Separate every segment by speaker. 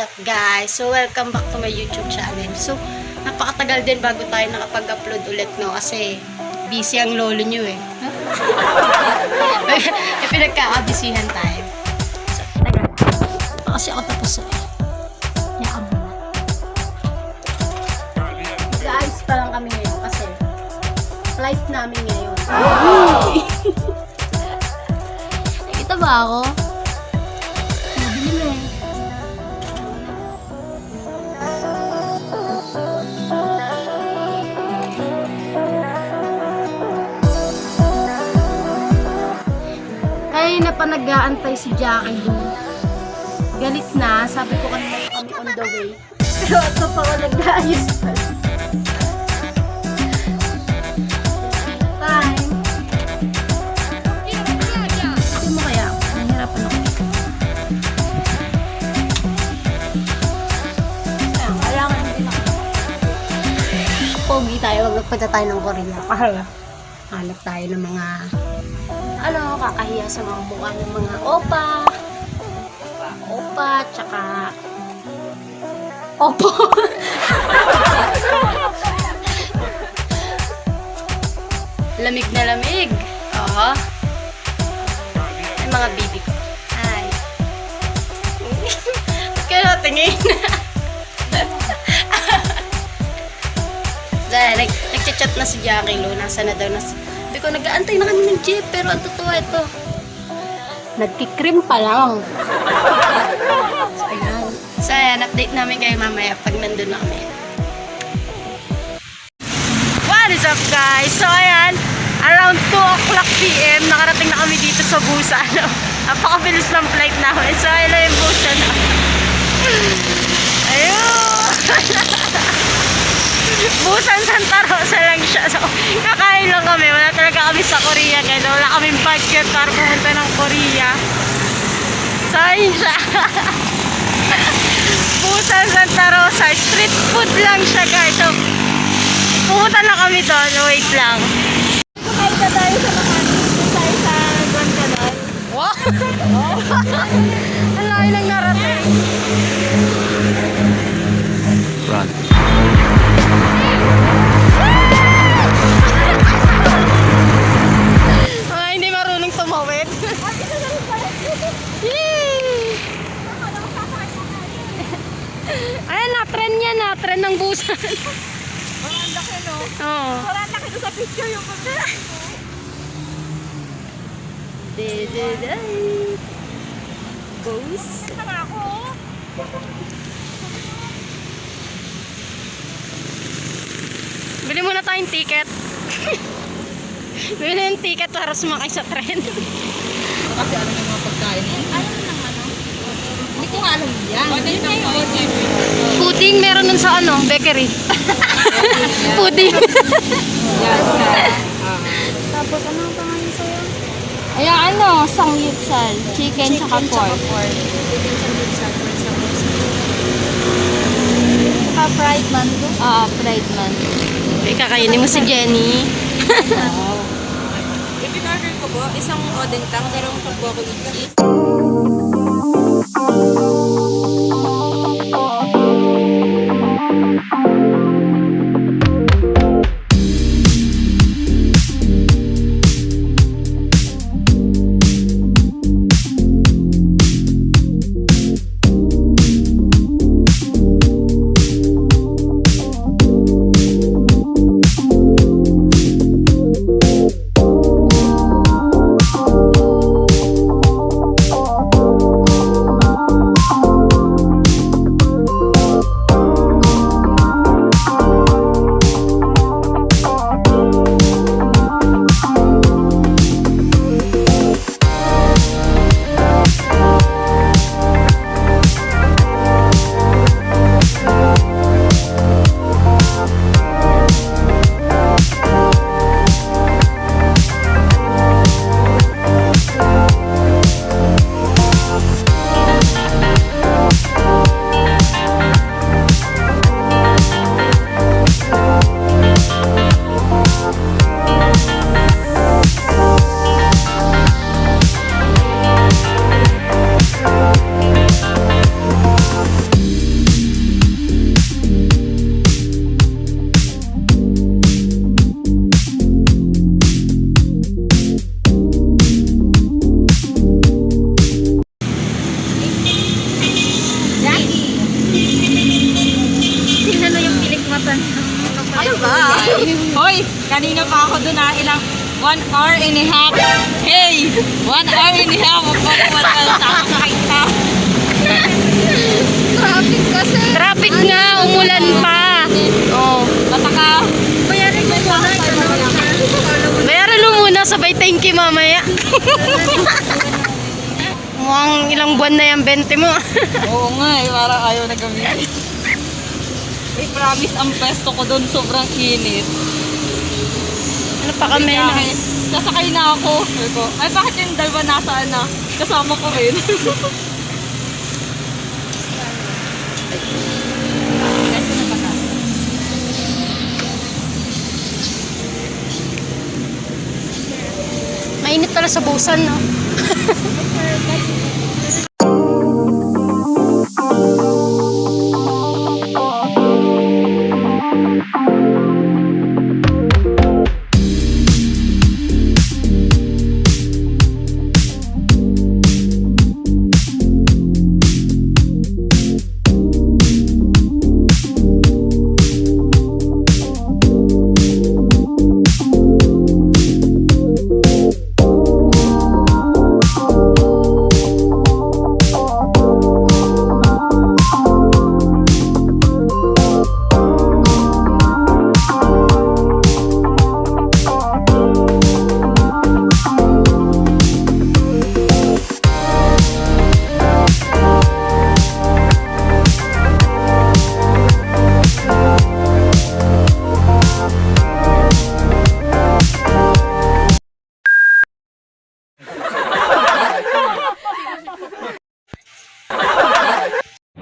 Speaker 1: What's up guys? So welcome back to my YouTube channel. So napakatagal din bago tayo nakapag-upload ulit, no? Kasi busy ang lolo nyo eh. Pinagkakabisihan tayo. So tagal. Kasi ako tapos eh. Yakan mo na. Guys, pa lang kami ngayon kasi flight namin ngayon. Nakita ba ako? Na pa nag-aantay si Jackie doon. Galit na. Sabi ko kanina kami on the way. Pero ito pa ako nag-aayos pa. Time. Kasi mo kaya? Nahihirapan ako. Ayan, kailangan din ako. Pogi tayo. Magpunta tayo ng Korea. Hanap tayo ng mga kakahiya sa mga mukha ng mga opa, tsaka opo. Lamig na lamig. Oo. Yung mga bibi ko. Hi. Kaya tingin. Dahil nagchat-chat na si Jackie Lo. Nasa na daw na si... Sabi ko, nag-aantay na kami ng jeep, pero ang totoo ito. Nagkikrim pa lang. So, ayan. So, ayan, update namin kayo mamaya pag nandun na kami. What is up, guys? So, ayan, around 2 o'clock PM, nakarating na kami dito sa Busan. Napakabilis ng flight namin. So, ayan yung Busan. Ayun! Busan, sta.rosa lang siya. So, kakain lang kami. Wala talaga kami sa Korea. Kaya wala kaming budget para pumunta ng Korea. So, ayun siya. Busan, sta.rosa. Street food lang siya, guys. So, pumunta na kami doon. Wait lang. Kumain na tayo sa mga tayo sa Grand Canal. Wow! Ang laki lang narating. Run. Ayan, na-trend yan, na-trend ng Busan.
Speaker 2: Ang laki, no?
Speaker 1: Oo.
Speaker 2: Parang laki doon sa picture yung pagkira.
Speaker 1: Goes.
Speaker 2: Tama ako.
Speaker 1: Bili muna tayong ticket. Bili na yung ticket para sumakay sa tren.
Speaker 2: Kasi ano yung mga pagkain? Ano nang ano? Hindi ko nga alam yan.
Speaker 1: Pudding meron nun sa ano, bakery. Pudding.
Speaker 2: Tapos ano ang pangalan sa'yo?
Speaker 3: Ayan, ano, samgyupsal, chicken tsaka pork.
Speaker 2: Saka fried mango.
Speaker 3: Fried man.
Speaker 1: Kakainin mo si Jenny.
Speaker 2: Ipin-order ko po, isang odeng tang, dalawang pagbuko with cheese. ako doon na ilang 1 hour and a half. Hey! 1 hour and a half. Magpapawan ka lang nakakain ka.
Speaker 3: Traffic kasi.
Speaker 1: Traffic nga, umulan pa. Oh.
Speaker 2: Mataka.
Speaker 3: Bayarin mo muna.
Speaker 1: Bayaran mo muna, sabay thank you mamaya. Mukhang ilang buwan na yung 20 mo.
Speaker 2: Oo nga eh, parang ayaw na gamitin. I promise ang pesto ko doon sobrang init.
Speaker 1: Ano pa kami na?
Speaker 2: Sasakay na ako. Sabi ko, ay bakit yung dalawa nasaan na? Kasama ko rin. Kasi na pata.
Speaker 1: Mainit pala sa Busan, no?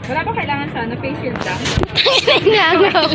Speaker 2: Wala ba kailangan sana face shield lang?
Speaker 1: Nangangaw.